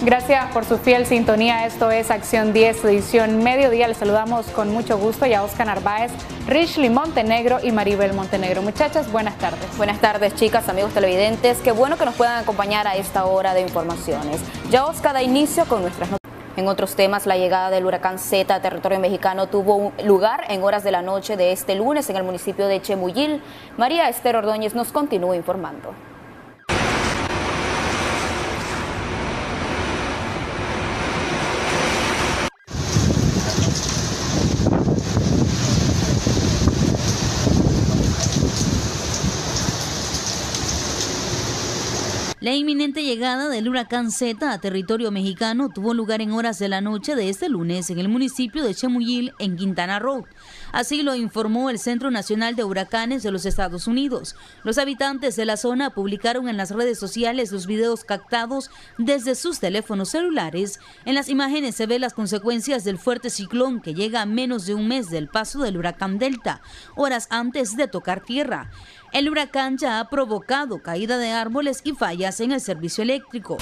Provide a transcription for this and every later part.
Gracias por su fiel sintonía. Esto es Acción 10, edición mediodía. Les saludamos con mucho gusto ya Oscar Narváez, Richly Montenegro y Maribel Montenegro. Muchachas, buenas tardes. Buenas tardes, chicas, amigos televidentes. Qué bueno que nos puedan acompañar a esta hora de informaciones. Ya Oscar da inicio con nuestras noticias. En otros temas, la llegada del huracán Zeta a territorio mexicano tuvo lugar en horas de la noche de este lunes en el municipio de Chemuyil. María Esther Ordóñez nos continúa informando. La inminente llegada del huracán Zeta a territorio mexicano tuvo lugar en horas de la noche de este lunes en el municipio de Chemuyil, en Quintana Roo. Así lo informó el Centro Nacional de Huracanes de los Estados Unidos. Los habitantes de la zona publicaron en las redes sociales los videos captados desde sus teléfonos celulares. En las imágenes se ven las consecuencias del fuerte ciclón que llega a menos de un mes del paso del huracán Delta, horas antes de tocar tierra. El huracán ya ha provocado caída de árboles y fallas en el servicio eléctrico.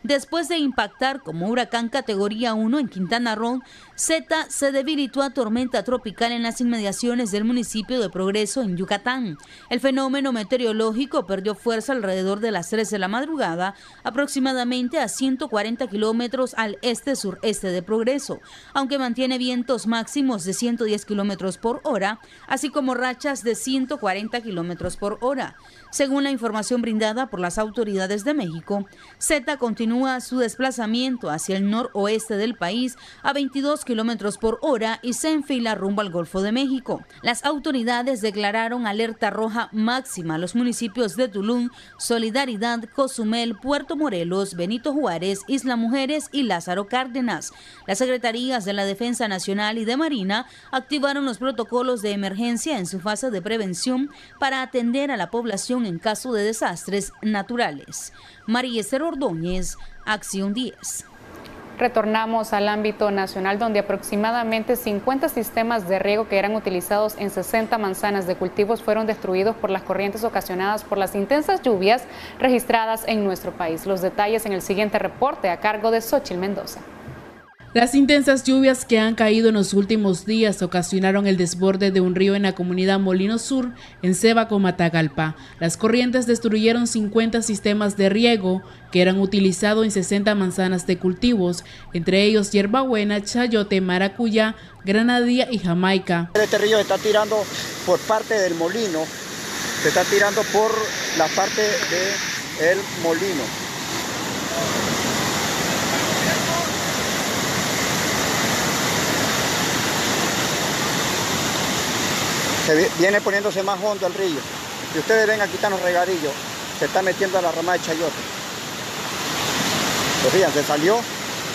Después de impactar como huracán categoría 1 en Quintana Roo, Zeta se debilitó a tormenta tropical en las inmediaciones del municipio de Progreso, en Yucatán. El fenómeno meteorológico perdió fuerza alrededor de las 3 de la madrugada, aproximadamente a 140 kilómetros al este-sureste de Progreso, aunque mantiene vientos máximos de 110 kilómetros por hora, así como rachas de 140 kilómetros por hora. Según la información brindada por las autoridades de México, Zeta continúa su desplazamiento hacia el noroeste del país a 22 kilómetros por hora y se enfila rumbo al Golfo de México. Las autoridades declararon alerta roja máxima a los municipios de Tulum, Solidaridad, Cozumel, Puerto Morelos, Benito Juárez, Isla Mujeres y Lázaro Cárdenas. Las secretarías de la Defensa Nacional y de Marina activaron los protocolos de emergencia en su fase de prevención para atender a la población en caso de desastres naturales. María Esther Ordóñez, Acción 10. Retornamos al ámbito nacional, donde aproximadamente 50 sistemas de riego que eran utilizados en 60 manzanas de cultivos fueron destruidos por las corrientes ocasionadas por las intensas lluvias registradas en nuestro país. Los detalles en el siguiente reporte a cargo de Xochitl Mendoza. Las intensas lluvias que han caído en los últimos días ocasionaron el desborde de un río en la comunidad Molino Sur, en Sébaco, Matagalpa. Las corrientes destruyeron 50 sistemas de riego que eran utilizados en 60 manzanas de cultivos, entre ellos hierbabuena, chayote, maracuyá, granadilla y jamaica. Este río está tirando por parte del molino, se está tirando por la parte del molino. Se viene poniéndose más hondo el río. Si ustedes ven, aquí están los regadillos, se está metiendo a la rama de chayote. Pues fíjense,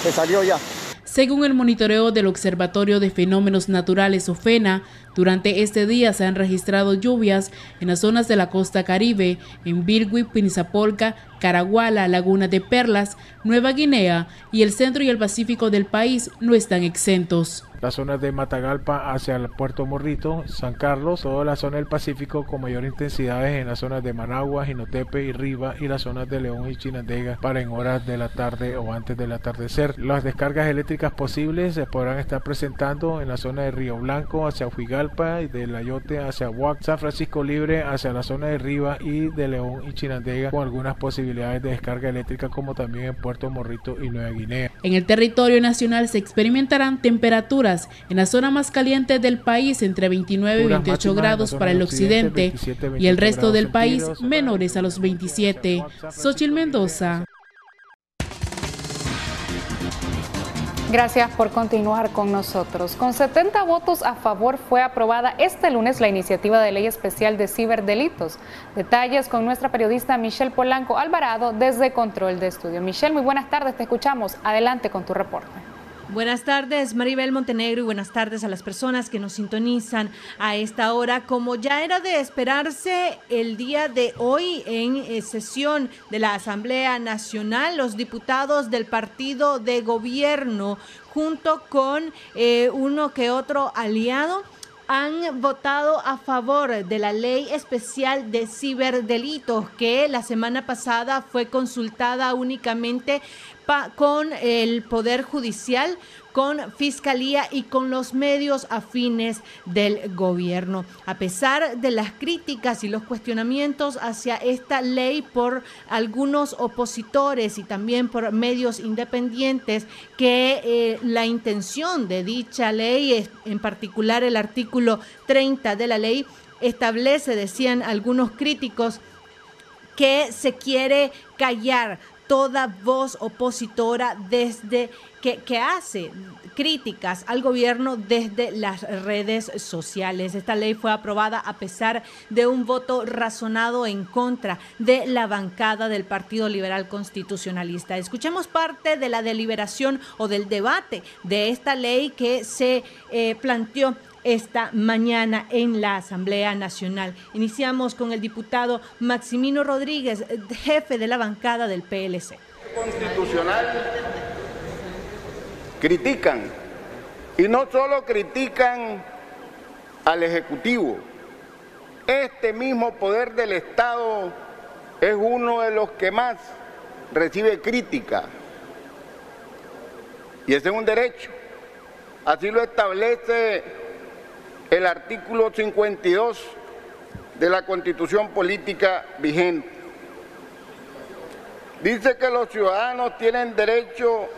se salió ya. Según el monitoreo del Observatorio de Fenómenos Naturales OFENA, durante este día se han registrado lluvias en las zonas de la costa caribe, en Virgui, Pinizapolca, Caraguala, Laguna de Perlas, Nueva Guinea y el centro y el Pacífico del país no están exentos. Las zonas de Matagalpa hacia el Puerto Morrito, San Carlos, toda la zona del Pacífico con mayor intensidad en las zonas de Managua, Jinotepe y Riva y las zonas de León y Chinandega para en horas de la tarde o antes del atardecer. Las descargas eléctricas posibles se podrán estar presentando en la zona de Río Blanco hacia Huigalpa y de Ayote hacia Huac, San Francisco Libre hacia la zona de Riva y de León y Chinandega, con algunas posibilidades de descarga eléctrica como también en Puerto Morrito y Nueva Guinea. En el territorio nacional se experimentarán temperaturas en la zona más caliente del país entre 29 y 28 grados para el occidente y el resto del país menores a los 27. Xochitl Mendoza. Gracias por continuar con nosotros. Con 70 votos a favor fue aprobada este lunes la iniciativa de ley especial de ciberdelitos. Detalles con nuestra periodista Michelle Polanco Alvarado desde Control de Estudio. Michelle, muy buenas tardes, te escuchamos. Adelante con tu reporte. Buenas tardes, Maribel Montenegro, y buenas tardes a las personas que nos sintonizan a esta hora. Como ya era de esperarse, el día de hoy en sesión de la Asamblea Nacional, los diputados del partido de gobierno, junto con uno que otro aliado, han votado a favor de la ley especial de ciberdelitos que la semana pasada fue consultada únicamente con el Poder Judicial, con Fiscalía y con los medios afines del gobierno. A pesar de las críticas y los cuestionamientos hacia esta ley por algunos opositores y también por medios independientes, que la intención de dicha ley, en particular el artículo 30 de la ley, establece, decían algunos críticos, que se quiere callar toda voz opositora desde que hace críticas al gobierno desde las redes sociales. Esta ley fue aprobada a pesar de un voto razonado en contra de la bancada del Partido Liberal Constitucionalista. Escuchemos parte de la deliberación o del debate de esta ley que se planteó esta mañana en la Asamblea Nacional. Iniciamos con el diputado Maximino Rodríguez, jefe de la bancada del PLC. Constitucional critican, y no solo critican al Ejecutivo. Este mismo poder del Estado es uno de los que más recibe crítica, y ese es un derecho. Así lo establece el artículo 52 de la Constitución Política vigente. Dice que los ciudadanos tienen derecho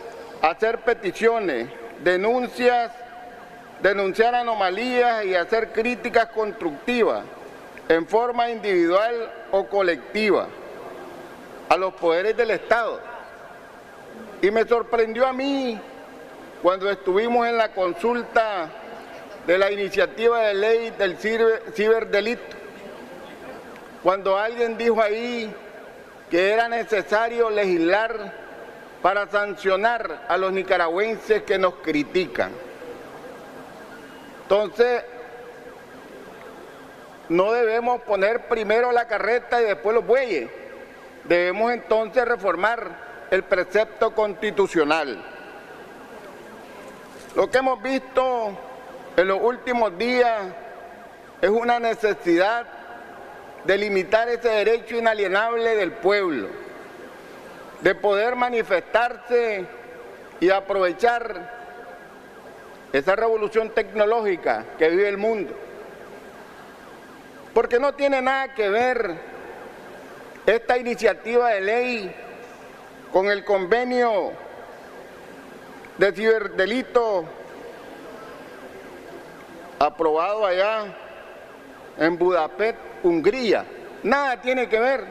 a hacer peticiones, denunciar anomalías y hacer críticas constructivas en forma individual o colectiva a los poderes del Estado. Y me sorprendió a mí cuando estuvimos en la consulta de la iniciativa de ley del ciberdelito, cuando alguien dijo ahí que era necesario legislar para sancionar a los nicaragüenses que nos critican. Entonces, no debemos poner primero la carreta y después los bueyes. Debemos entonces reformar el precepto constitucional. Lo que hemos visto en los últimos días es una necesidad de limitar ese derecho inalienable del pueblo, de poder manifestarse y aprovechar esa revolución tecnológica que vive el mundo. Porque no tiene nada que ver esta iniciativa de ley con el convenio de ciberdelito aprobado allá en Budapest, Hungría. Nada tiene que ver.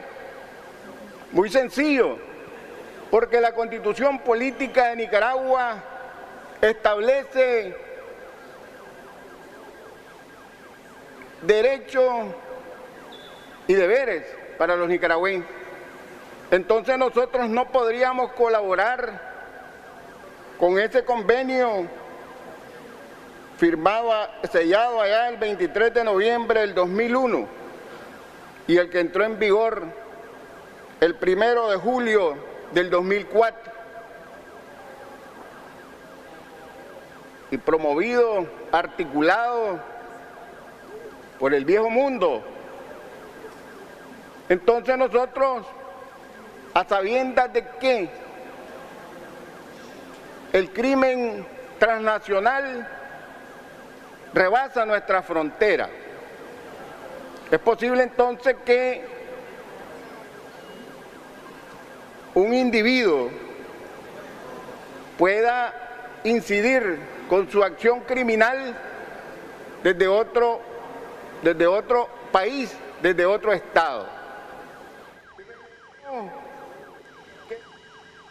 Muy sencillo, porque la Constitución Política de Nicaragua establece derechos y deberes para los nicaragüenses. Entonces nosotros no podríamos colaborar con ese convenio sellado allá el 23 de noviembre del 2001 y el que entró en vigor el 1 de julio del 2004 y promovido, articulado por el viejo mundo. Entonces nosotros, a sabiendas de que el crimen transnacional rebasa nuestra frontera, es posible entonces que un individuo pueda incidir con su acción criminal desde otro país, desde otro estado.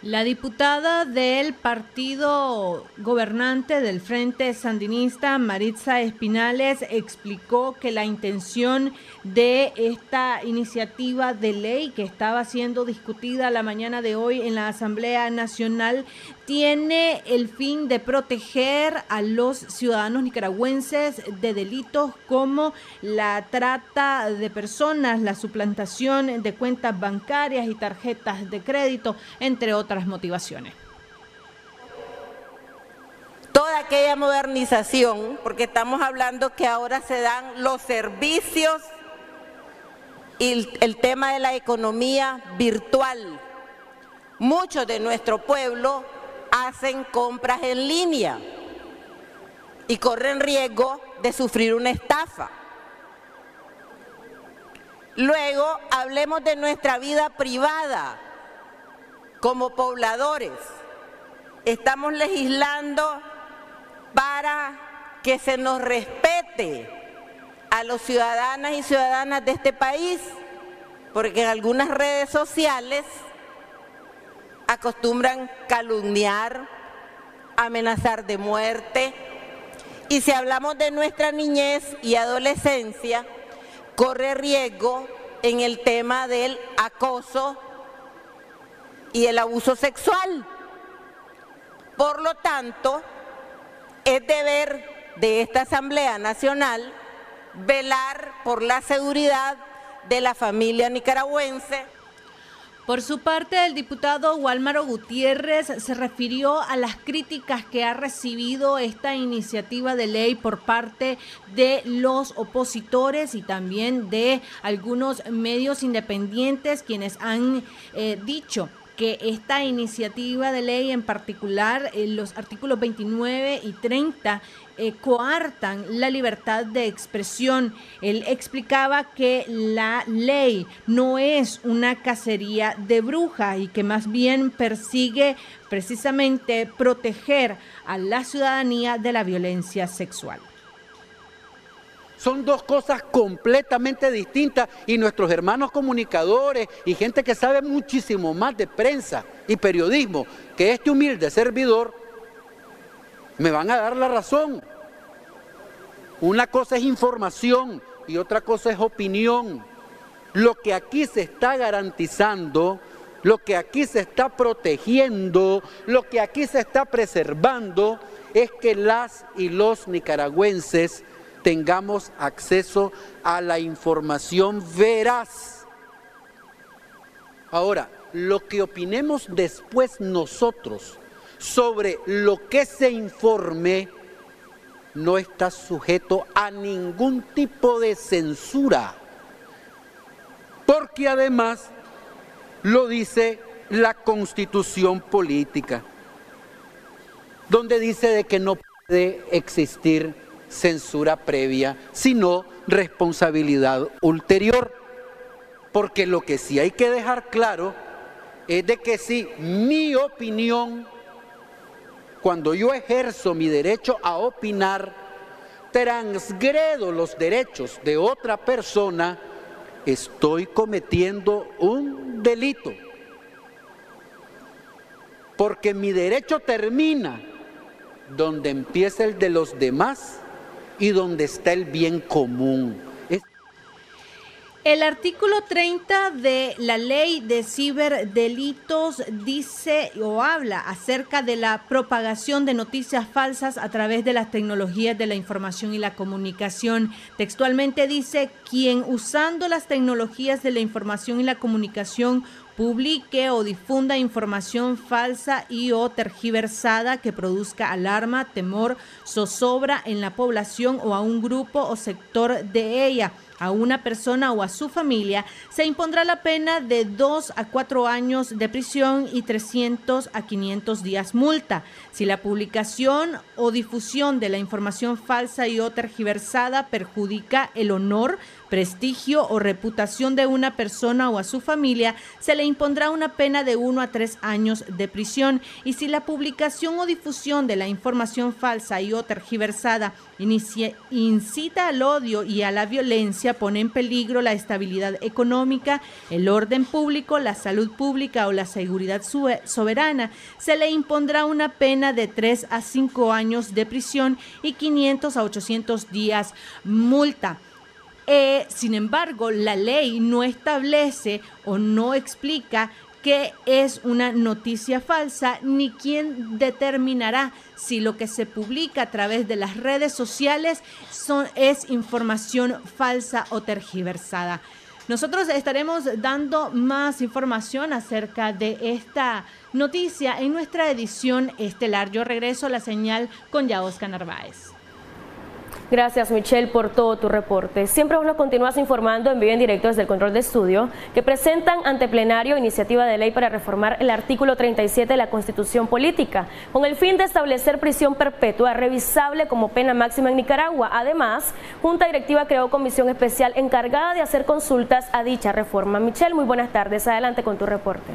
La diputada del partido gobernante del Frente Sandinista, Maritza Espinales, explicó que la intención de esta iniciativa de ley que estaba siendo discutida la mañana de hoy en la Asamblea Nacional tiene el fin de proteger a los ciudadanos nicaragüenses de delitos como la trata de personas, la suplantación de cuentas bancarias y tarjetas de crédito, entre otras motivaciones. Toda aquella modernización, porque estamos hablando que ahora se dan los servicios y el tema de la economía virtual. Muchos de nuestro pueblo hacen compras en línea y corren riesgo de sufrir una estafa. Luego, hablemos de nuestra vida privada como pobladores. Estamos legislando para que se nos respete a los ciudadanas y ciudadanas de este país, porque en algunas redes sociales acostumbran calumniar, amenazar de muerte. Y si hablamos de nuestra niñez y adolescencia, corre riesgo en el tema del acoso y el abuso sexual. Por lo tanto, es deber de esta Asamblea Nacional velar por la seguridad de la familia nicaragüense. Por su parte, el diputado Wálmaro Gutiérrez se refirió a las críticas que ha recibido esta iniciativa de ley por parte de los opositores y también de algunos medios independientes, quienes han dicho que esta iniciativa de ley, en particular los artículos 29 y 30, coartan la libertad de expresión. Él explicaba que la ley no es una cacería de brujas y que más bien persigue precisamente proteger a la ciudadanía de la violencia sexual. Son dos cosas completamente distintas y nuestros hermanos comunicadores y gente que sabe muchísimo más de prensa y periodismo que este humilde servidor me van a dar la razón. Una cosa es información y otra cosa es opinión. Lo que aquí se está garantizando, lo que aquí se está protegiendo, lo que aquí se está preservando es que las y los nicaragüenses tengamos acceso a la información veraz. Ahora, lo que opinemos después nosotros sobre lo que se informe no está sujeto a ningún tipo de censura, porque además lo dice la Constitución política, donde dice de que no puede existir censura previa, sino responsabilidad ulterior. Porque lo que sí hay que dejar claro es de que si mi opinión, cuando yo ejerzo mi derecho a opinar, transgredo los derechos de otra persona, estoy cometiendo un delito. Porque mi derecho termina donde empieza el de los demás y donde está el bien común. El artículo 30 de la ley de ciberdelitos dice o habla acerca de la propagación de noticias falsas a través de las tecnologías de la información y la comunicación. Textualmente dice: quien usando las tecnologías de la información y la comunicación publique o difunda información falsa y o tergiversada que produzca alarma, temor, zozobra en la población o a un grupo o sector de ella, a una persona o a su familia, se impondrá la pena de 2 a 4 años de prisión y 300 a 500 días multa. Si la publicación o difusión de la información falsa y o tergiversada perjudica el honor, prestigio o reputación de una persona o a su familia, se le impondrá una pena de 1 a 3 años de prisión. Y si la publicación o difusión de la información falsa y o tergiversada incita al odio y a la violencia, pone en peligro la estabilidad económica, el orden público, la salud pública o la seguridad soberana, se le impondrá una pena de 3 a 5 años de prisión y 500 a 800 días multa. Sin embargo, la ley no establece o no explica qué es una noticia falsa, ni quién determinará si lo que se publica a través de las redes sociales es información falsa o tergiversada. Nosotros estaremos dando más información acerca de esta noticia en nuestra edición estelar. Yo regreso a la señal con Yaosca Narváez. Gracias, Michelle, por todo tu reporte. Siempre vos nos continúas informando en vivo en directo desde el control de estudio, que presentan ante plenario iniciativa de ley para reformar el artículo 37 de la Constitución Política, con el fin de establecer prisión perpetua revisable como pena máxima en Nicaragua. Además, Junta Directiva creó comisión especial encargada de hacer consultas a dicha reforma. Michelle, muy buenas tardes. Adelante con tu reporte.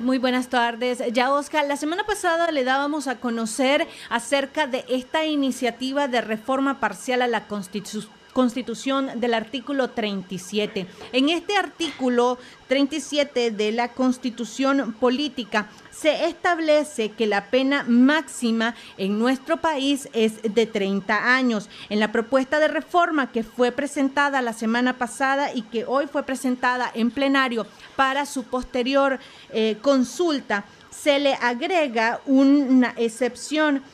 Muy buenas tardes. Yaosca, la semana pasada le dábamos a conocer acerca de esta iniciativa de reforma parcial a la Constitución del artículo 37. En este artículo 37 de la Constitución Política se establece que la pena máxima en nuestro país es de 30 años. En la propuesta de reforma que fue presentada la semana pasada y que hoy fue presentada en plenario para su posterior consulta, se le agrega una excepción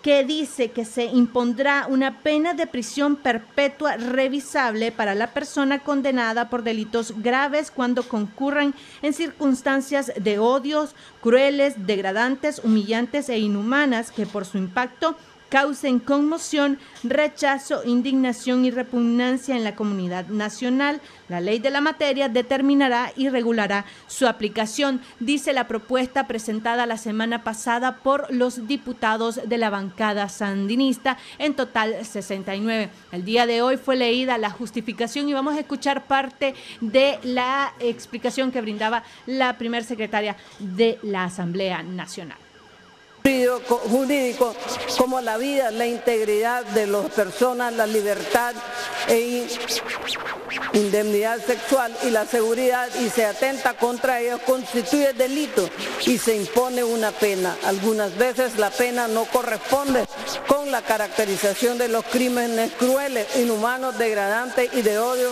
que dice que se impondrá una pena de prisión perpetua revisable para la persona condenada por delitos graves cuando concurran en circunstancias de odios, crueles, degradantes, humillantes e inhumanas que por su impacto causen conmoción, rechazo, indignación y repugnancia en la comunidad nacional. La ley de la materia determinará y regulará su aplicación, dice la propuesta presentada la semana pasada por los diputados de la bancada sandinista, en total 69. El día de hoy fue leída la justificación y vamos a escuchar parte de la explicación que brindaba la primer secretaria de la Asamblea Nacional. Jurídico como la vida, la integridad de las personas, la libertad e indemnidad sexual y la seguridad, y se atenta contra ellos, constituye delito y se impone una pena. Algunas veces la pena no corresponde con la caracterización de los crímenes crueles, inhumanos, degradantes y de odio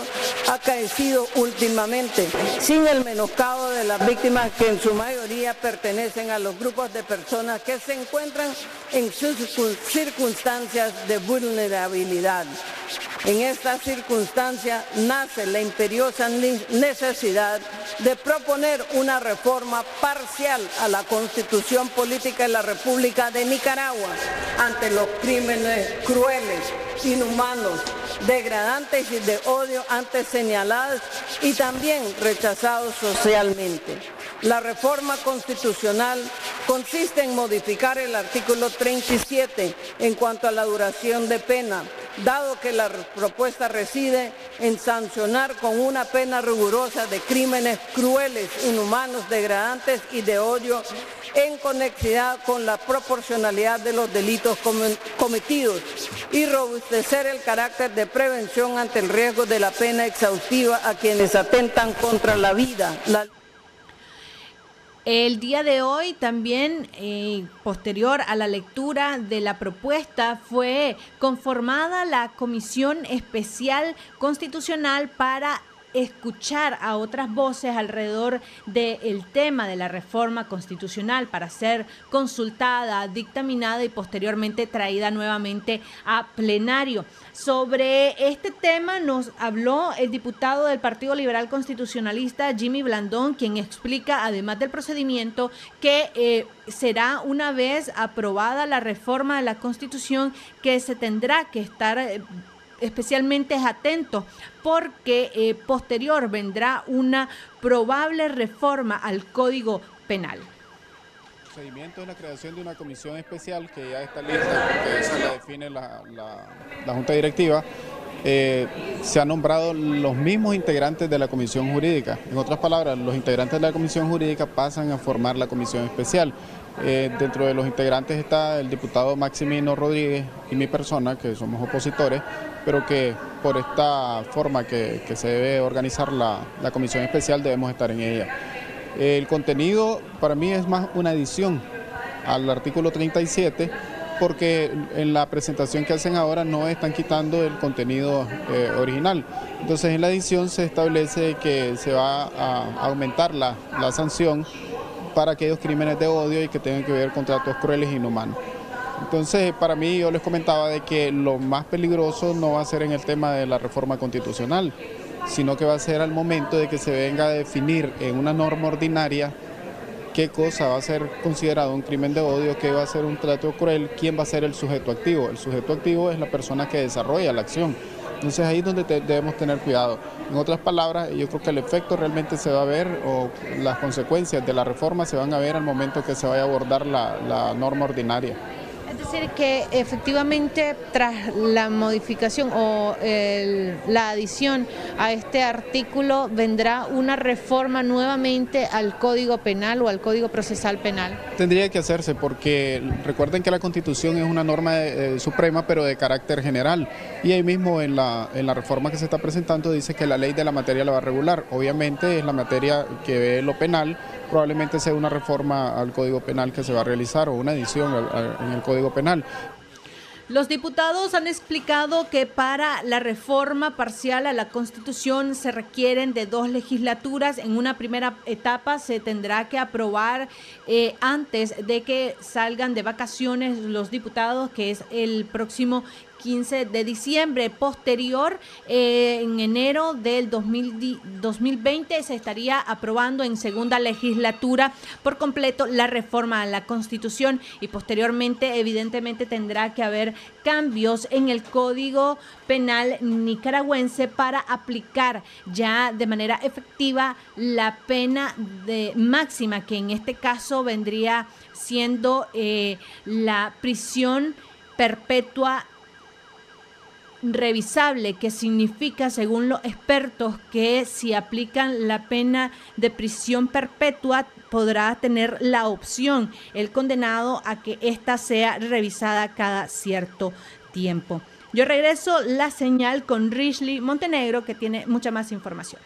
acaecido últimamente, sin el menoscabo de las víctimas que en su mayoría pertenecen a los grupos de personas que se encuentran en sus circunstancias de vulnerabilidad. En esta circunstancia nace la imperiosa necesidad de proponer una reforma parcial a la Constitución Política de la República de Nicaragua ante los crímenes crueles, inhumanos, degradantes y de odio antes señalados y también rechazados socialmente. La reforma constitucional consiste en modificar el artículo 37 en cuanto a la duración de pena, dado que la propuesta reside en sancionar con una pena rigurosa de crímenes crueles, inhumanos, degradantes y de odio en conexidad con la proporcionalidad de los delitos cometidos y robustecer el carácter de prevención ante el riesgo de la pena exhaustiva a quienes atentan contra la vida. El día de hoy también, posterior a la lectura de la propuesta, fue conformada la Comisión Especial Constitucional para escuchar a otras voces alrededor del tema de la reforma constitucional para ser consultada, dictaminada y posteriormente traída nuevamente a plenario. Sobre este tema nos habló el diputado del Partido Liberal Constitucionalista, Jimmy Blandón, quien explica, además del procedimiento, que será una vez aprobada la reforma de la Constitución que se tendrá que estar especialmente atentos porque posterior vendrá una probable reforma al Código Penal. El procedimiento es la creación de una comisión especial que ya está lista, porque esa la define la Junta Directiva. Se han nombrado los mismos integrantes de la Comisión Jurídica. En otras palabras, los integrantes de la Comisión Jurídica pasan a formar la Comisión Especial. Dentro de los integrantes está el diputado Maximino Rodríguez y mi persona, que somos opositores, pero que por esta forma que se debe organizar la Comisión Especial debemos estar en ella. El contenido para mí es más una adición al artículo 37, porque en la presentación que hacen ahora no están quitando el contenido original. Entonces en la adición se establece que se va a aumentar la sanción para aquellos crímenes de odio y que tengan que ver con tratos crueles e inhumanos. Entonces, para mí, yo les comentaba de que lo más peligroso no va a ser en el tema de la reforma constitucional, sino que va a ser al momento de que se venga a definir en una norma ordinaria qué cosa va a ser considerado un crimen de odio, qué va a ser un trato cruel, quién va a ser el sujeto activo. El sujeto activo es la persona que desarrolla la acción. Entonces ahí es donde debemos tener cuidado. En otras palabras, yo creo que el efecto realmente se va a ver, o las consecuencias de la reforma se van a ver al momento que se vaya a abordar la norma ordinaria. Es decir, que efectivamente tras la modificación o la adición a este artículo vendrá una reforma nuevamente al Código Penal o al Código Procesal Penal. Tendría que hacerse porque recuerden que la Constitución es una norma suprema pero de carácter general, y ahí mismo en la reforma que se está presentando dice que la ley de la materia la va a regular. Obviamente es la materia que ve lo penal, probablemente sea una reforma al Código Penal que se va a realizar o una adición en el Código Penal. Los diputados han explicado que para la reforma parcial a la Constitución se requieren de 2 legislaturas. En una primera etapa se tendrá que aprobar antes de que salgan de vacaciones los diputados, que es el próximo 15 de diciembre. Posterior, en enero del 2020 se estaría aprobando en segunda legislatura por completo la reforma a la Constitución, y posteriormente evidentemente tendrá que haber cambios en el Código Penal nicaragüense para aplicar ya de manera efectiva la pena máxima, que en este caso vendría siendo la prisión perpetua revisable, que significa, según los expertos, que si aplican la pena de prisión perpetua podrá tener la opción el condenado a que ésta sea revisada cada cierto tiempo. Yo regreso la señal con Rishley Montenegro, que tiene mucha más información.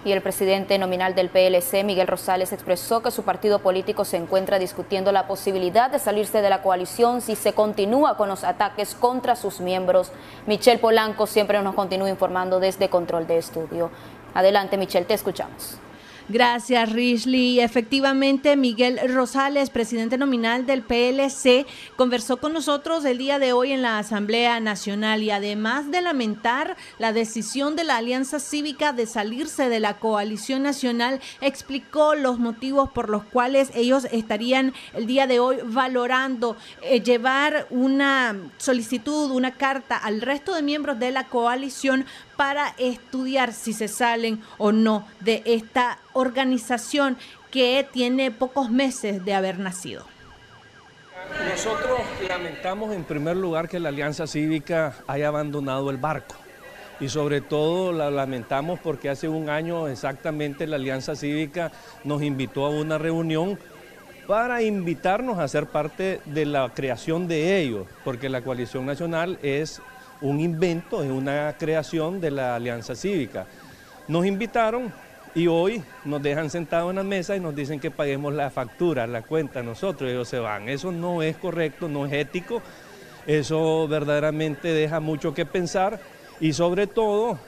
Y el presidente nominal del PLC, Miguel Rosales, expresó que su partido político se encuentra discutiendo la posibilidad de salirse de la coalición si se continúa con los ataques contra sus miembros. Michelle Polanco siempre nos continúa informando desde Control de Estudio. Adelante, Michelle, te escuchamos. Gracias, Rishley. Efectivamente, Miguel Rosales, presidente nominal del PLC, conversó con nosotros el día de hoy en la Asamblea Nacional, y además de lamentar la decisión de la Alianza Cívica de salirse de la coalición nacional, explicó los motivos por los cuales ellos estarían el día de hoy valorando llevar una solicitud, una carta al resto de miembros de la coalición para estudiar si se salen o no de esta organización que tiene pocos meses de haber nacido. Nosotros lamentamos en primer lugar que la Alianza Cívica haya abandonado el barco, y sobre todo la lamentamos porque hace un año exactamente la Alianza Cívica nos invitó a una reunión para invitarnos a ser parte de la creación de ellos, porque la coalición nacional es un invento, es una creación de la Alianza Cívica. Nos invitaron y hoy nos dejan sentados en la mesa y nos dicen que paguemos la factura, la cuenta nosotros, y ellos se van. Eso no es correcto, no es ético, eso verdaderamente deja mucho que pensar, y sobre todo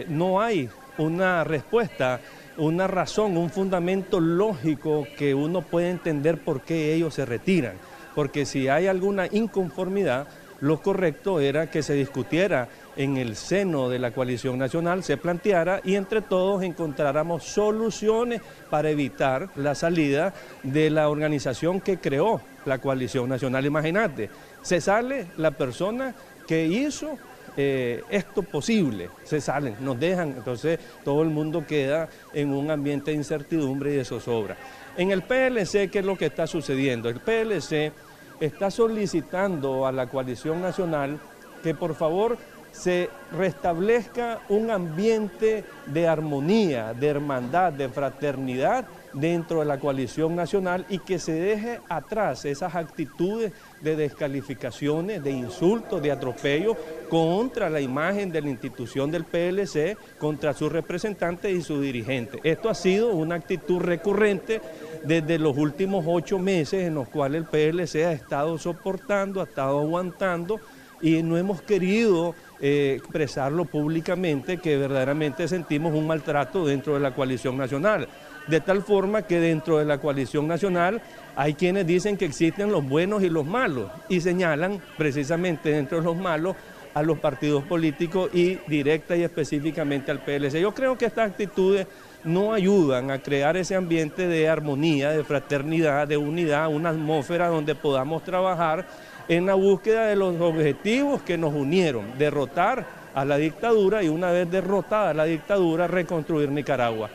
no hay una respuesta, una razón, un fundamento lógico que uno pueda entender por qué ellos se retiran, porque si hay alguna inconformidad, lo correcto era que se discutiera en el seno de la coalición nacional, se planteara y entre todos encontráramos soluciones para evitar la salida de la organización que creó la coalición nacional. Imagínate, se sale la persona que hizo esto posible, se salen, nos dejan, entonces todo el mundo queda en un ambiente de incertidumbre y de zozobra. En el PLC, ¿qué es lo que está sucediendo? El PLC está solicitando a la coalición nacional que por favor se restablezca un ambiente de armonía, de hermandad, de fraternidad dentro de la coalición nacional, y que se deje atrás esas actitudes de descalificaciones, de insultos, de atropellos contra la imagen de la institución del PLC, contra sus representantes y sus dirigentes. Esto ha sido una actitud recurrente desde los últimos 8 meses en los cuales el PLC ha estado soportando, ha estado aguantando, y no hemos querido expresarlo públicamente, que verdaderamente sentimos un maltrato dentro de la coalición nacional. De tal forma que dentro de la coalición nacional hay quienes dicen que existen los buenos y los malos y señalan precisamente dentro de los malos a los partidos políticos y directa y específicamente al PLC. Yo creo que estas actitudes no ayudan a crear ese ambiente de armonía, de fraternidad, de unidad, una atmósfera donde podamos trabajar en la búsqueda de los objetivos que nos unieron, derrotar a la dictadura y una vez derrotada la dictadura, reconstruir Nicaragua.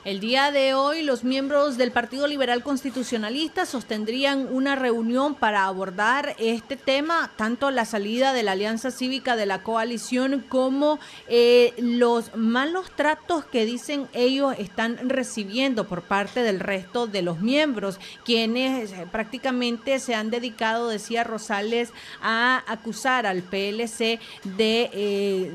El día de hoy, los miembros del Partido Liberal Constitucionalista sostendrían una reunión para abordar este tema, tanto la salida de la Alianza Cívica de la coalición como los malos tratos que dicen ellos están recibiendo por parte del resto de los miembros, quienes prácticamente se han dedicado, decía Rosales, a acusar al PLC de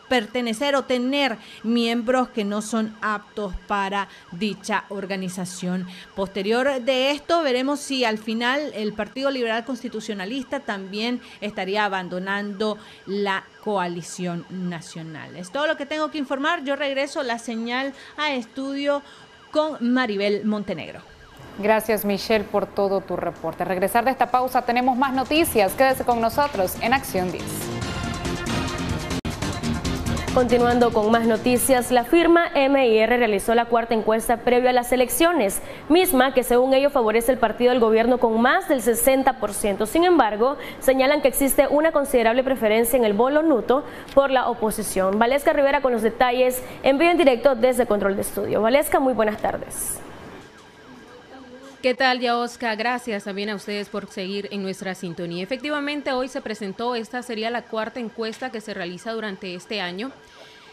pertenecer o tener miembros que no son aptos para dicha organización. Posterior de esto, veremos si al final el Partido Liberal Constitucionalista también estaría abandonando la coalición nacional. Es todo lo que tengo que informar. Yo regreso la señal a estudio con Maribel Montenegro. Gracias, Michelle, por todo tu reporte. Al regresar de esta pausa tenemos más noticias. Quédese con nosotros en Acción 10. Continuando con más noticias, la firma MIR realizó la cuarta encuesta previo a las elecciones, misma que según ello favorece el partido del gobierno con más del 60%. Sin embargo, señalan que existe una considerable preferencia en el bolo nuto por la oposición. Valesca Rivera con los detalles en vivo en directo desde Control de Estudio. Valesca, muy buenas tardes. ¿Qué tal, Yaosca? Gracias también a ustedes por seguir en nuestra sintonía. Efectivamente, hoy se presentó, esta sería la cuarta encuesta que se realiza durante este año.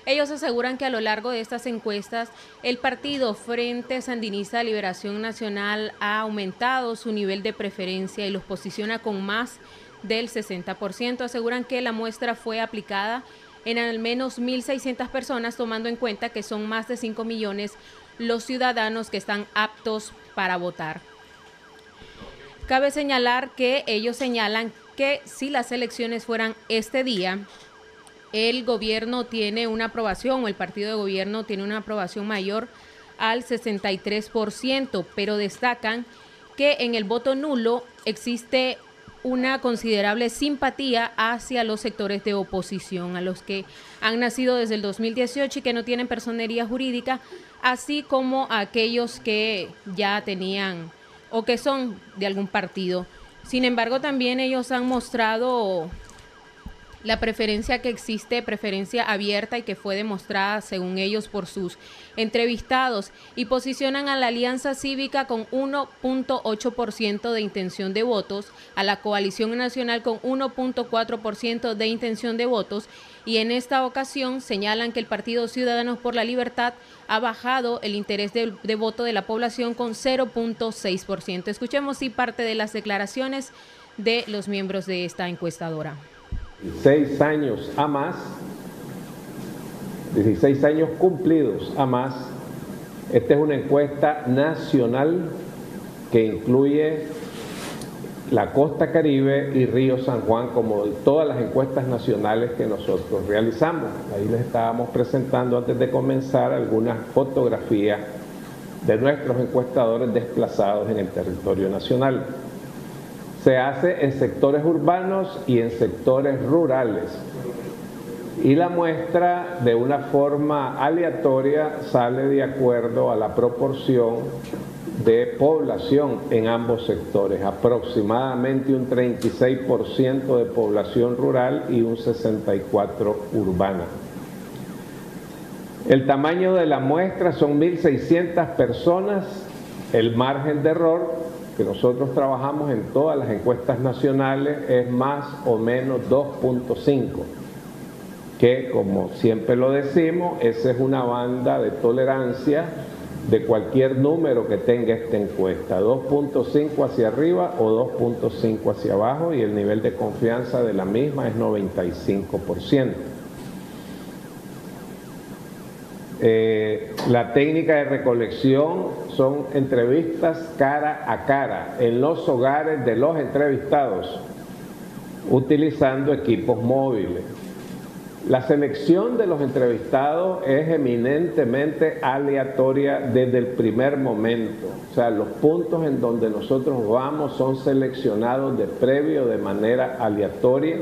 Ellos aseguran que a lo largo de estas encuestas, el partido Frente Sandinista de Liberación Nacional ha aumentado su nivel de preferencia y los posiciona con más del 60%. Aseguran que la muestra fue aplicada en al menos 1.600 personas, tomando en cuenta que son más de 5 millones los ciudadanos que están aptos para votar. Cabe señalar que ellos señalan que si las elecciones fueran este día, el gobierno tiene una aprobación, o el partido de gobierno tiene una aprobación mayor al 63%, pero destacan que en el voto nulo existe una considerable simpatía hacia los sectores de oposición, a los que han nacido desde el 2018 y que no tienen personería jurídica, así como a aquellos que ya tenían o que son de algún partido. Sin embargo, también ellos han mostrado la preferencia que existe, preferencia abierta y que fue demostrada, según ellos, por sus entrevistados, y posicionan a la Alianza Cívica con 1.8% de intención de votos, a la Coalición Nacional con 1.4% de intención de votos, y en esta ocasión señalan que el Partido Ciudadanos por la Libertad ha bajado el interés de voto de la población con 0.6%. Escuchemos sí parte de las declaraciones de los miembros de esta encuestadora. 16 años a más, 16 años cumplidos a más. Esta es una encuesta nacional que incluye la Costa Caribe y Río San Juan, como todas las encuestas nacionales que nosotros realizamos. Ahí les estábamos presentando antes de comenzar algunas fotografías de nuestros encuestadores desplazados en el territorio nacional. Se hace en sectores urbanos y en sectores rurales. Y la muestra, de una forma aleatoria, sale de acuerdo a la proporción de población en ambos sectores. Aproximadamente un 36% de población rural y un 64% urbana. El tamaño de la muestra son 1.600 personas. El margen de error que nosotros trabajamos en todas las encuestas nacionales es más o menos 2.5, que como siempre lo decimos, esa es una banda de tolerancia de cualquier número que tenga esta encuesta, 2.5 hacia arriba o 2.5 hacia abajo, y el nivel de confianza de la misma es 95%. La técnica de recolección son entrevistas cara a cara en los hogares de los entrevistados, utilizando equipos móviles. La selección de los entrevistados es eminentemente aleatoria desde el primer momento. O sea, los puntos en donde nosotros vamos son seleccionados de previo de manera aleatoria.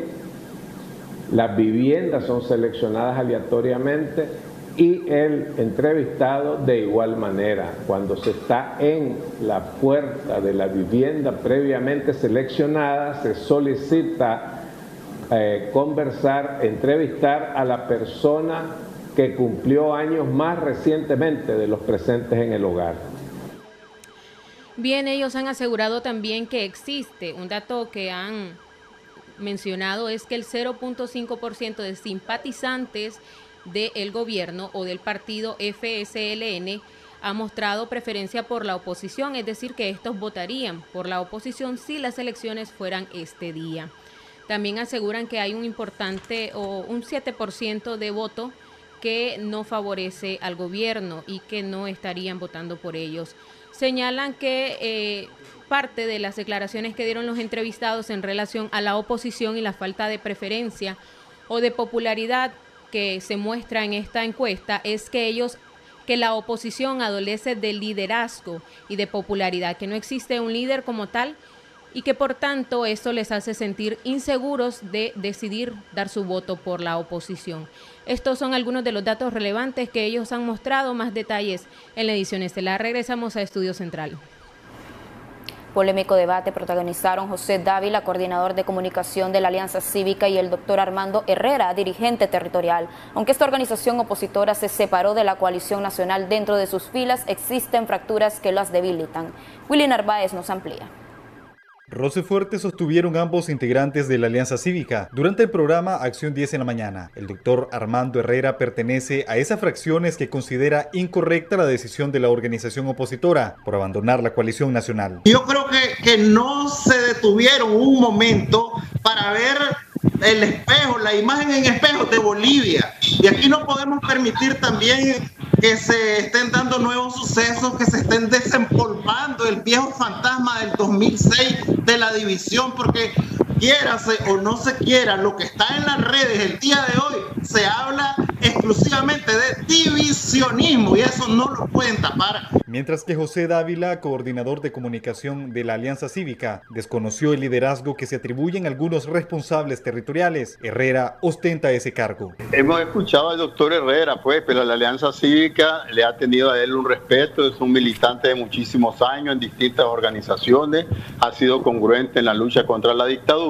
Las viviendas son seleccionadas aleatoriamente y el entrevistado de igual manera. Cuando se está en la puerta de la vivienda previamente seleccionada, se solicita conversar, entrevistar a la persona que cumplió años más recientemente de los presentes en el hogar. Bien, ellos han asegurado también que existe un dato que han mencionado, es que el 0.5% de simpatizantes del gobierno o del partido FSLN ha mostrado preferencia por la oposición, es decir, que estos votarían por la oposición si las elecciones fueran este día. También aseguran que hay un importante o un 7% de voto que no favorece al gobierno y que no estarían votando por ellos. Señalan que parte de las declaraciones que dieron los entrevistados en relación a la oposición y la falta de preferencia o de popularidad que se muestra en esta encuesta es que la oposición adolece de liderazgo y de popularidad, que no existe un líder como tal y que por tanto esto les hace sentir inseguros de decidir dar su voto por la oposición. Estos son algunos de los datos relevantes que ellos han mostrado. Más detalles en la edición estelar. Regresamos a Estudio Central. Polémico debate protagonizaron José Dávila, coordinador de comunicación de la Alianza Cívica, y el doctor Armando Herrera, dirigente territorial. Aunque esta organización opositora se separó de la coalición nacional, dentro de sus filas existen fracturas que las debilitan. Willy Narváez nos amplía. Roce fuerte sostuvieron ambos integrantes de la Alianza Cívica durante el programa Acción 10 en la mañana. El doctor Armando Herrera pertenece a esas fracciones que considera incorrecta la decisión de la organización opositora por abandonar la coalición nacional. Yo creo que no se detuvieron un momento para ver el espejo, la imagen en espejo de Bolivia. Y aquí no podemos permitir también que se estén dando nuevos sucesos, que se estén desempolvando el viejo fantasma del 2006 de la división, porque quiérase o no se quiera, lo que está en las redes el día de hoy se habla exclusivamente de divisionismo y eso no lo pueden tapar. Mientras que José Dávila, coordinador de comunicación de la Alianza Cívica, desconoció el liderazgo que se atribuyen algunos responsables territoriales, Herrera ostenta ese cargo. Hemos escuchado al doctor Herrera, pero la Alianza Cívica le ha tenido a él un respeto, es un militante de muchísimos años en distintas organizaciones, ha sido congruente en la lucha contra la dictadura.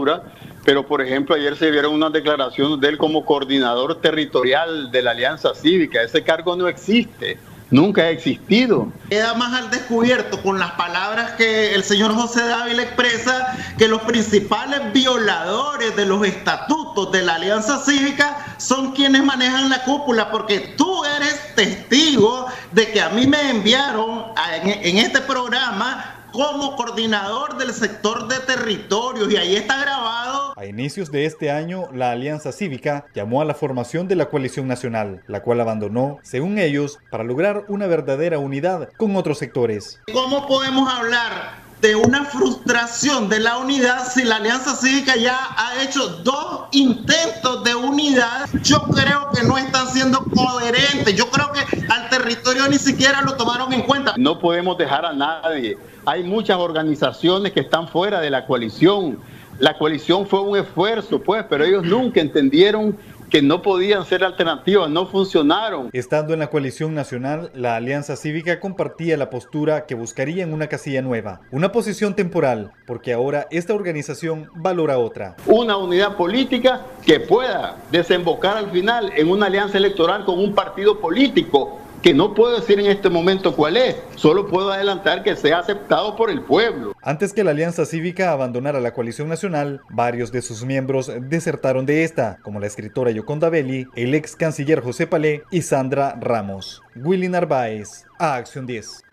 Pero, por ejemplo, ayer se vieron unas declaraciones de él como coordinador territorial de la Alianza Cívica. Ese cargo no existe, nunca ha existido. Queda más al descubierto con las palabras que el señor José Dávila expresa, que los principales violadores de los estatutos de la Alianza Cívica son quienes manejan la cúpula, porque tú eres testigo de que a mí me enviaron en este programa como coordinador del sector de territorios y ahí está grabado. A inicios de este año, la Alianza Cívica llamó a la formación de la coalición nacional, la cual abandonó, según ellos, para lograr una verdadera unidad con otros sectores. ¿Cómo podemos hablar de una frustración de la unidad si la Alianza Cívica ya ha hecho 2 intentos de unidad? Yo creo que no están siendo coherentes, yo creo que al territorio ni siquiera lo tomaron en cuenta. No podemos dejar a nadie. Hay muchas organizaciones que están fuera de la coalición. La coalición fue un esfuerzo, pero ellos nunca entendieron que no podían ser alternativas, no funcionaron. Estando en la coalición nacional, la Alianza Cívica compartía la postura que buscarían una casilla nueva, una posición temporal, porque ahora esta organización valora otra. Una unidad política que pueda desembocar al final en una alianza electoral con un partido político, que no puedo decir en este momento cuál es, solo puedo adelantar que sea aceptado por el pueblo. Antes que la Alianza Cívica abandonara la coalición nacional, varios de sus miembros desertaron de esta, como la escritora Yoconda Belli, el ex canciller José Palé y Sandra Ramos. Willy Narváez, a Acción 10.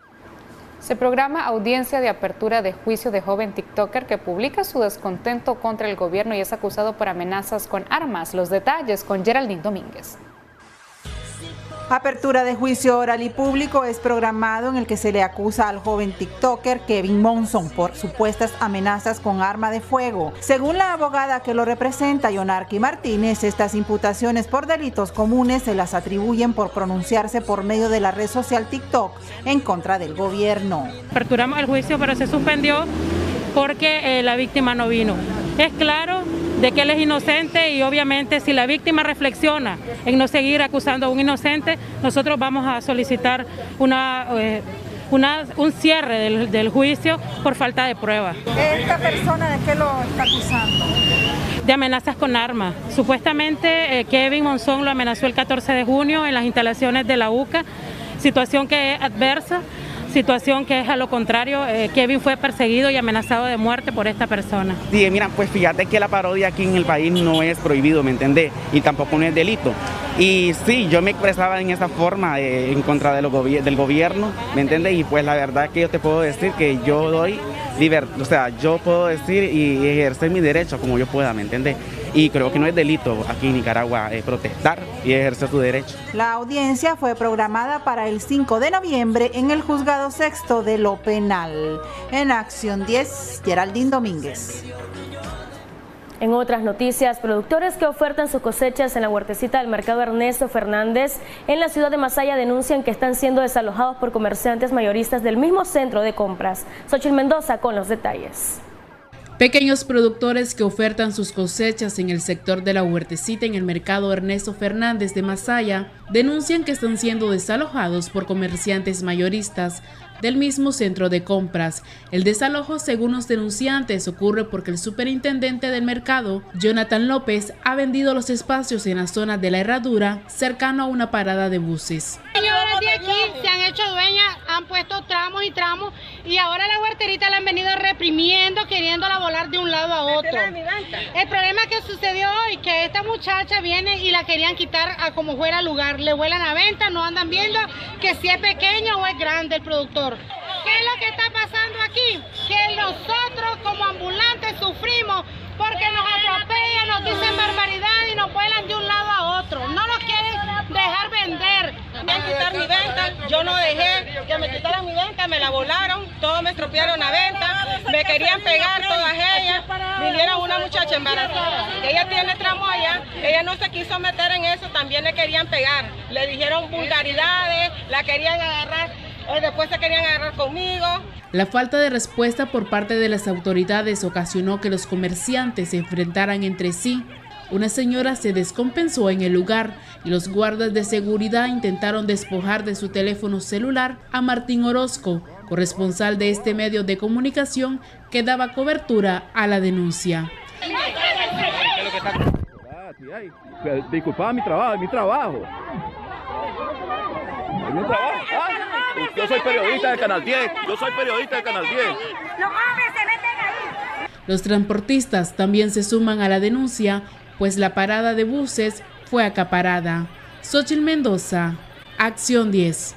Se programa audiencia de apertura de juicio de joven TikToker que publica su descontento contra el gobierno y es acusado por amenazas con armas. Los detalles con Geraldine Domínguez. Apertura de juicio oral y público es programado en el que se le acusa al joven tiktoker Kevin Monson por supuestas amenazas con arma de fuego. Según la abogada que lo representa, Yonarqui Martínez, estas imputaciones por delitos comunes se las atribuyen por pronunciarse por medio de la red social TikTok en contra del gobierno. Aperturamos el juicio, pero se suspendió porque la víctima no vino. Es claro de que él es inocente y obviamente si la víctima reflexiona en no seguir acusando a un inocente, nosotros vamos a solicitar un cierre del juicio por falta de pruebas. ¿Esta persona de qué lo está acusando? De amenazas con armas. Supuestamente Kevin Monzón lo amenazó el 14 de junio en las instalaciones de la UCA, situación que es adversa. Situación que es a lo contrario, Kevin fue perseguido y amenazado de muerte por esta persona. Sí, mira, pues fíjate que la parodia aquí en el país no es prohibido, ¿me entendés? Y tampoco no es delito. Y sí, yo me expresaba en esa forma en contra del gobierno, ¿me entiendes? Y pues la verdad que yo te puedo decir que yo doy libertad, o sea, yo puedo decir y ejercer mi derecho como yo pueda, ¿me entiendes? Y creo que no es delito aquí en Nicaragua protestar y ejercer su derecho. La audiencia fue programada para el 5 de noviembre en el Juzgado Sexto de lo Penal. En Acción 10, Geraldine Domínguez. En otras noticias, productores que ofertan sus cosechas en la huertecita del mercado Ernesto Fernández en la ciudad de Masaya denuncian que están siendo desalojados por comerciantes mayoristas del mismo centro de compras. Xochitl Mendoza con los detalles. Pequeños productores que ofertan sus cosechas en el sector de la huertecita en el mercado Ernesto Fernández de Masaya denuncian que están siendo desalojados por comerciantes mayoristas del mismo centro de compras. El desalojo, según los denunciantes, ocurre porque el superintendente del mercado, Jonathan López, ha vendido los espacios en la zona de la herradura, cercano a una parada de buses. Señoras de aquí se han hecho dueñas, han puesto tramos y tramos, y ahora la huerterita la han venido reprimiendo, queriéndola volar de un lado a otro. El problema que sucedió hoy, que esta muchacha viene y la querían quitar a como fuera lugar, le vuelan a venta, no andan viendo que si es pequeño o es grande el productor. ¿Qué es lo que está pasando aquí? Que nosotros como ambulantes sufrimos porque nos atropellan, nos dicen barbaridad y nos vuelan de un lado a otro. No nos quieren dejar vender. Me querían quitar mi venta, yo no dejé que me quitaran mi venta, me la volaron, todos me estropearon la venta, me querían pegar todas ellas. Vinieron una muchacha embarazada, ella tiene tramoya, ella no se quiso meter en eso, también le querían pegar. Le dijeron vulgaridades, la querían agarrar. Después se querían agarrar conmigo. La falta de respuesta por parte de las autoridades ocasionó que los comerciantes se enfrentaran entre sí. Una señora se descompensó en el lugar y los guardas de seguridad intentaron despojar de su teléfono celular a Martín Orozco, corresponsal de este medio de comunicación que daba cobertura a la denuncia. Disculpa mi trabajo. Yo soy periodista del Canal 10. Los transportistas también se suman a la denuncia, pues la parada de buses fue acaparada. Xochitl Mendoza, Acción 10.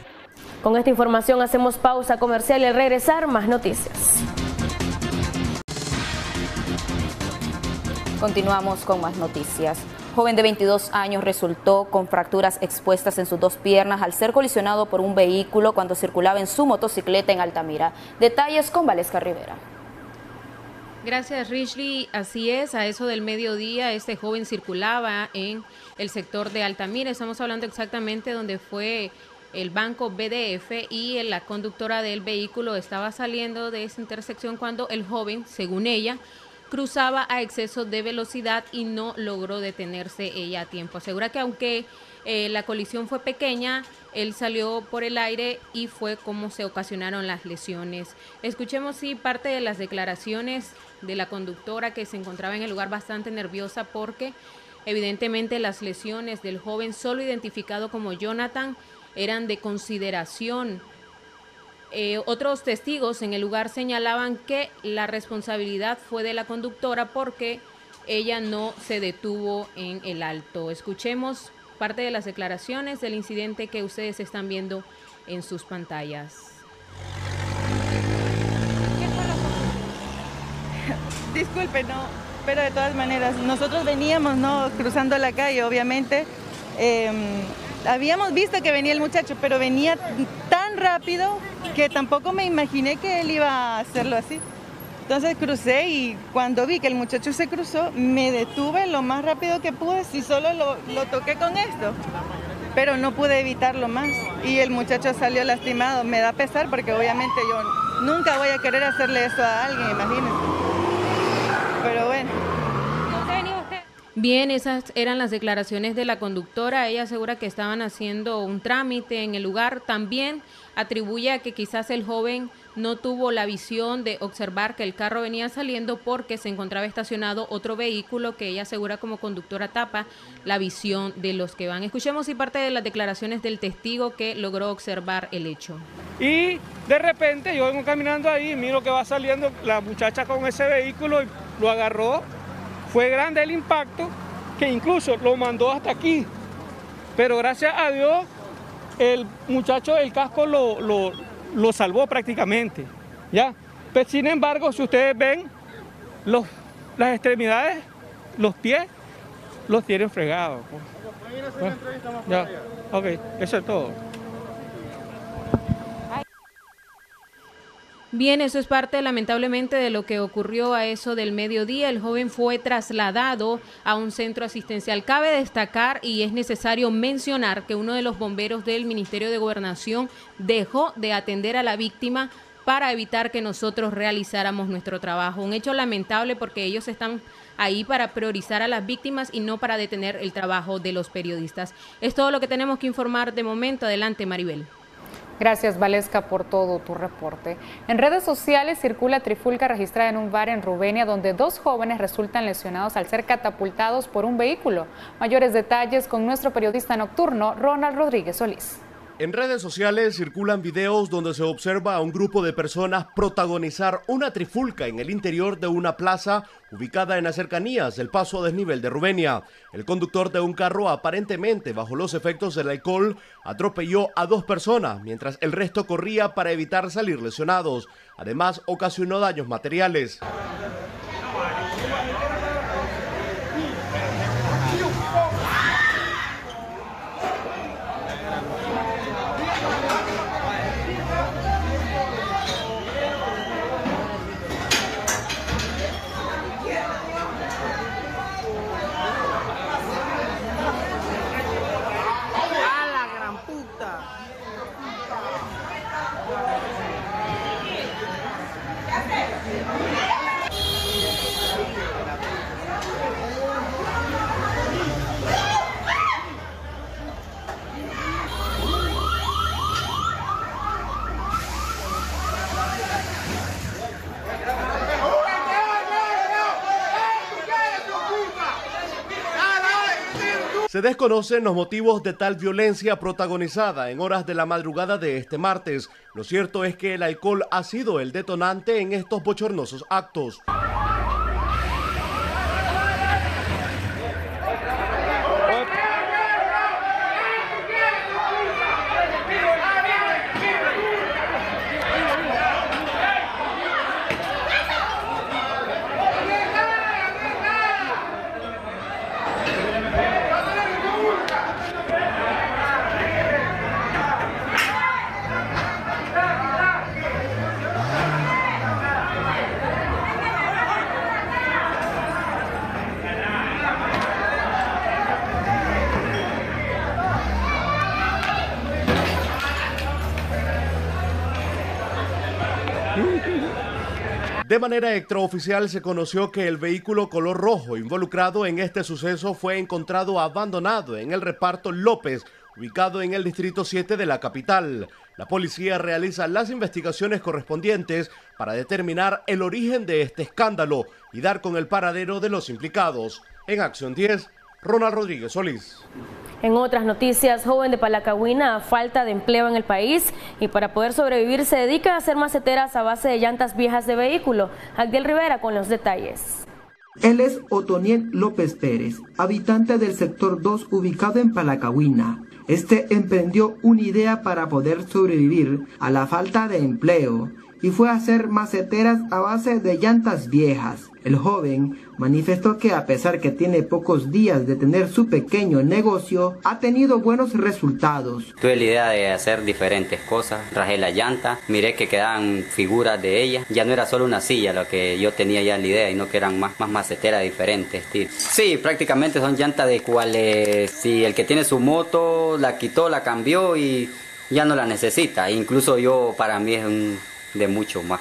Con esta información hacemos pausa comercial y al regresar más noticias. Continuamos con más noticias. Joven de 22 años resultó con fracturas expuestas en sus dos piernas al ser colisionado por un vehículo cuando circulaba en su motocicleta en Altamira. Detalles con Valesca Rivera. Gracias, Richly. Así es, a eso del mediodía este joven circulaba en el sector de Altamira. Estamos hablando exactamente donde fue el banco BDF y la conductora del vehículo estaba saliendo de esa intersección cuando el joven, según ella, cruzaba a exceso de velocidad y no logró detenerse ella a tiempo. Asegura que aunque la colisión fue pequeña, él salió por el aire y fue como se ocasionaron las lesiones. Escuchemos sí parte de las declaraciones de la conductora, que se encontraba en el lugar bastante nerviosa porque evidentemente las lesiones del joven, solo identificado como Jonathan, eran de consideración. Otros testigos en el lugar señalaban que la responsabilidad fue de la conductora porque ella no se detuvo en el alto. Escuchemos parte de las declaraciones del incidente que ustedes están viendo en sus pantallas. Disculpe, no, pero de todas maneras, nosotros veníamos cruzando la calle, obviamente. habíamos visto que venía el muchacho, pero venía tan rápido que tampoco me imaginé que él iba a hacerlo así. Entonces crucé y cuando vi que el muchacho se cruzó, me detuve lo más rápido que pude, si solo lo toqué con esto, pero no pude evitarlo más y el muchacho salió lastimado. Me da pesar porque obviamente yo nunca voy a querer hacerle eso a alguien, imagínense. Pero bueno. Bien, esas eran las declaraciones de la conductora. Ella asegura que estaban haciendo un trámite en el lugar. También atribuye a que quizás el joven no tuvo la visión de observar que el carro venía saliendo porque se encontraba estacionado otro vehículo que ella asegura como conductora tapa la visión de los que van. Escuchemos y parte de las declaraciones del testigo que logró observar el hecho. Y de repente yo vengo caminando ahí y miro que va saliendo la muchacha con ese vehículo y lo agarró. Fue grande el impacto que incluso lo mandó hasta aquí, pero gracias a Dios el muchacho del casco lo salvó prácticamente, ¿ya? Pero sin embargo, si ustedes ven, las extremidades, los pies, los tienen fregados. Bueno, ya, ok, eso es todo. Bien, eso es parte lamentablemente de lo que ocurrió a eso del mediodía. El joven fue trasladado a un centro asistencial. Cabe destacar y es necesario mencionar que uno de los bomberos del Ministerio de Gobernación dejó de atender a la víctima para evitar que nosotros realizáramos nuestro trabajo. Un hecho lamentable porque ellos están ahí para priorizar a las víctimas y no para detener el trabajo de los periodistas. Es todo lo que tenemos que informar de momento. Adelante, Maribel. Gracias, Valesca, por todo tu reporte. En redes sociales circula trifulca registrada en un bar en Rubenia, donde 2 jóvenes resultan lesionados al ser catapultados por un vehículo. Mayores detalles con nuestro periodista nocturno, Ronald Rodríguez Solís. En redes sociales circulan videos donde se observa a un grupo de personas protagonizar una trifulca en el interior de una plaza ubicada en las cercanías del paso a desnivel de Rubenia. El conductor de un carro, aparentemente bajo los efectos del alcohol, atropelló a 2 personas, mientras el resto corría para evitar salir lesionados. Además, ocasionó daños materiales. Se desconocen los motivos de tal violencia protagonizada en horas de la madrugada de este martes. Lo cierto es que el alcohol ha sido el detonante en estos bochornosos actos. De manera extraoficial se conoció que el vehículo color rojo involucrado en este suceso fue encontrado abandonado en el reparto López, ubicado en el distrito 7 de la capital. La policía realiza las investigaciones correspondientes para determinar el origen de este escándalo y dar con el paradero de los implicados. En Acción 10, Ronald Rodríguez Solís. En otras noticias, joven de Palacagüina a falta de empleo en el país y para poder sobrevivir se dedica a hacer maceteras a base de llantas viejas de vehículo. Agdiel Rivera con los detalles. Él es Otoniel López Pérez, habitante del sector 2 ubicado en Palacagüina. Este emprendió una idea para poder sobrevivir a la falta de empleo y fue a hacer maceteras a base de llantas viejas. El joven manifestó que a pesar que tiene pocos días de tener su pequeño negocio, ha tenido buenos resultados. Tuve la idea de hacer diferentes cosas, rajé la llanta, miré que quedaban figuras de ella, ya no era solo una silla lo que yo tenía ya la idea, y no que eran más maceteras de diferentes estilos. Sí, prácticamente son llantas de cuales si el que tiene su moto la quitó, la cambió y ya no la necesita, incluso yo para mí es de mucho más.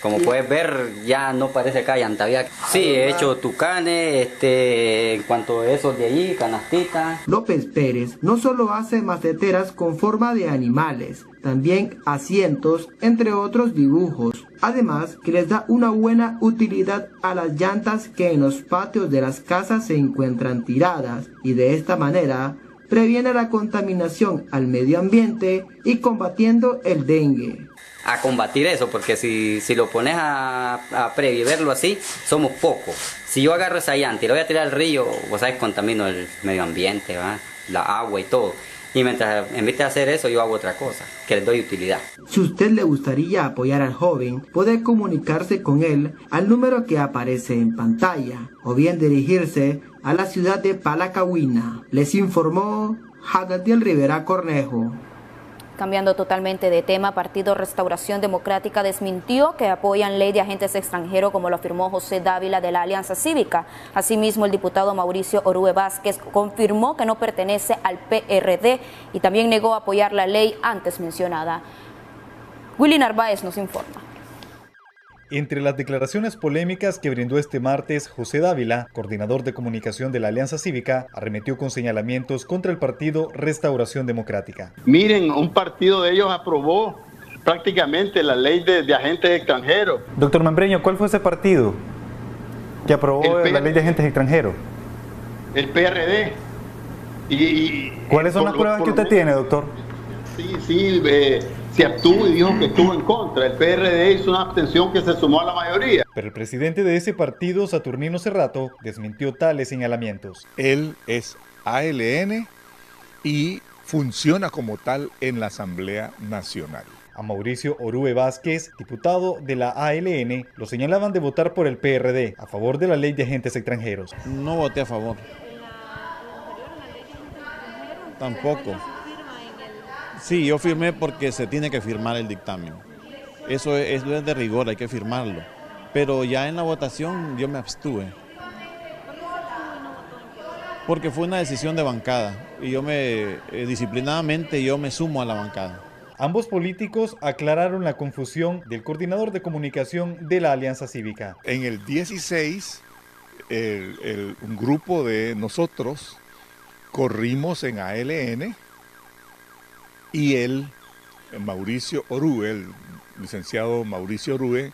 Como puedes ver, ya no parece acá llanta vieja. Sí, he hecho tucanes, en cuanto a esos de allí, canastitas. López Pérez no solo hace maceteras con forma de animales, también asientos, entre otros dibujos. Además, que les da una buena utilidad a las llantas que en los patios de las casas se encuentran tiradas, y de esta manera previene la contaminación al medio ambiente y combatiendo el dengue. A combatir eso, porque si lo pones a verlo así, somos pocos. Si yo agarro esa llanta y lo voy a tirar al río, vos sabes, contamino el medio ambiente, ¿va? La agua y todo. Y mientras, en vez de hacer eso, yo hago otra cosa, que les doy utilidad. Si usted le gustaría apoyar al joven, puede comunicarse con él al número que aparece en pantalla, o bien dirigirse a la ciudad de Palacahuina. Les informó Jadatiel Rivera Cornejo. Cambiando totalmente de tema, Partido Restauración Democrática desmintió que apoyan ley de agentes extranjeros, como lo afirmó José Dávila de la Alianza Cívica. Asimismo, el diputado Mauricio Orue Vázquez confirmó que no pertenece al PRD y también negó apoyar la ley antes mencionada. Willy Narváez nos informa. Entre las declaraciones polémicas que brindó este martes, José Dávila, coordinador de comunicación de la Alianza Cívica, arremetió con señalamientos contra el Partido Restauración Democrática. Miren, un partido de ellos aprobó prácticamente la ley de agentes extranjeros. Doctor Membreño, ¿cuál fue ese partido que aprobó la ley de agentes extranjeros? El PRD. ¿Cuáles son las pruebas que usted tiene, doctor? Sí, se abstuvo y dijo que estuvo en contra. El PRD hizo una abstención que se sumó a la mayoría. Pero el presidente de ese partido, Saturnino Cerrato, desmintió tales señalamientos. Él es ALN y funciona como tal en la Asamblea Nacional. A Mauricio Orue Vázquez, diputado de la ALN, lo señalaban de votar por el PRD, a favor de la ley de agentes extranjeros. No voté a favor. Tampoco. Sí, yo firmé porque se tiene que firmar el dictamen. Eso es de rigor, hay que firmarlo. Pero ya en la votación yo me abstuve. Porque fue una decisión de bancada y disciplinadamente yo me sumo a la bancada. Ambos políticos aclararon la confusión del coordinador de comunicación de la Alianza Cívica. En el 16, un grupo de nosotros corrimos en ALN y Mauricio Orue, el licenciado Mauricio Orue,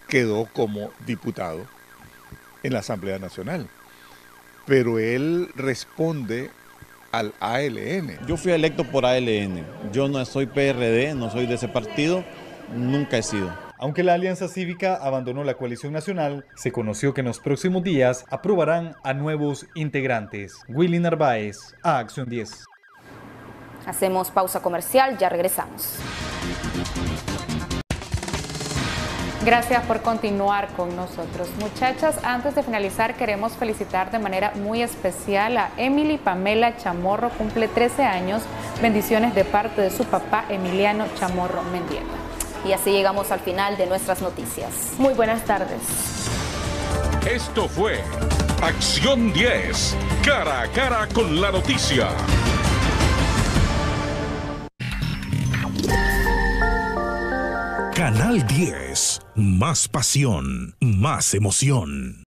quedó como diputado en la Asamblea Nacional. Pero él responde al ALN. Yo fui electo por ALN. Yo no soy PRD, no soy de ese partido, nunca he sido. Aunque la Alianza Cívica abandonó la coalición nacional, se conoció que en los próximos días aprobarán a nuevos integrantes. Willy Narváez, a Acción 10. Hacemos pausa comercial, ya regresamos. Gracias por continuar con nosotros. Muchachas, antes de finalizar queremos felicitar de manera muy especial a Emily Pamela Chamorro, cumple 13 años. Bendiciones de parte de su papá Emiliano Chamorro Mendieta. Y así llegamos al final de nuestras noticias. Muy buenas tardes. Esto fue Acción 10, cara a cara con la noticia. Canal 10, más pasión, más emoción.